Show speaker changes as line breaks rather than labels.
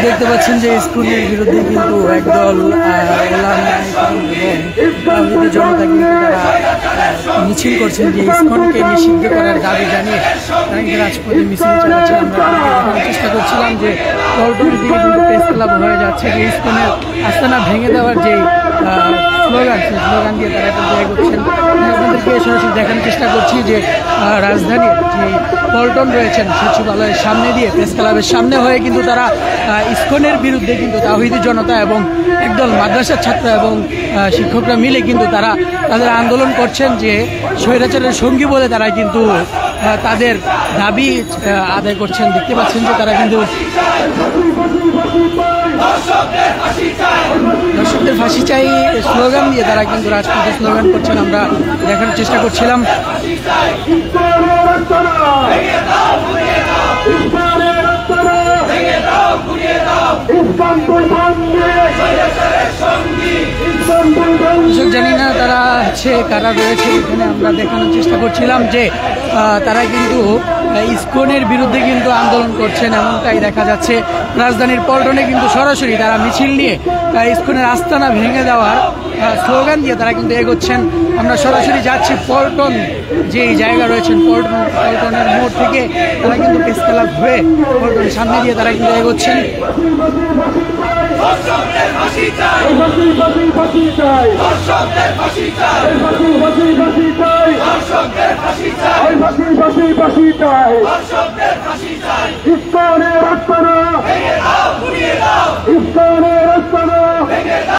দেখতে পাচ্ছেন যে স্কুলের বিরুদ্ধে কিন্তু একদল জনতা কিন্তু তারা মিছিল করছেন যে ইসকনকে নিষিদ্ধ করার দাবি জানিয়ে রাজপথে মিছিল চালাচ্ছে। আমরা দেখানোর চেষ্টা করছিলাম যে পল্টন দিকে কিন্তু প্রেস ক্লাব হয়ে যাচ্ছে, যে ইসকনের আস্তানা ভেঙে দেওয়ার যে স্লোগান, সেই স্লোগান দিয়ে তারা কিন্তু এগোচ্ছেন। আপনাদেরকে সরাসরি দেখানোর চেষ্টা করছি যে রাজধানীর যে পল্টন রয়েছেন সচিবালয়ের সামনে দিয়ে প্রেস ক্লাবের সামনে হয়ে কিন্তু তারা ইসকনের বিরুদ্ধে কিন্তু তাওহীদি জনতা এবং একদল মাদ্রাসার ছাত্র এবং শিক্ষকরা মিলে কিন্তু তারা তাদের আন্দোলন করছেন যে স্বৈরাচারের সঙ্গী বলে তারা কিন্তু তাদের দাবি আদায় করছেন। দেখতে পাচ্ছেন যে তারা কিন্তু দর্শকদের ফাঁসি চাই স্লোগান দিয়ে তারা কিন্তু রাজপথে স্লোগান করছেন। আমরা দেখার চেষ্টা করছিলাম। জানি না তারা কারা রয়েছে এখানে। আমরা দেখানোর চেষ্টা করছিলাম যে তারা কিন্তু ইসকনের বিরুদ্ধে কিন্তু আন্দোলন করছেন, এমনটাই দেখা যাচ্ছে। রাজধানীর পল্টনে কিন্তু সরাসরি তারা মিছিল নিয়ে ইসকনের আস্তানা ভেঙে দেওয়ার স্লোগান দিয়ে তারা কিন্তু এগোচ্ছেন। আমরা সরাসরি যাচ্ছি পল্টন যে জায়গা রয়েছেন, পল্টনের মোড় থেকে তারা কিন্তু প্রেস ক্লাব হয়ে পল্টনের সামনে দিয়ে তারা কিন্তু এগোচ্ছেন।
ইসকনের আস্তানা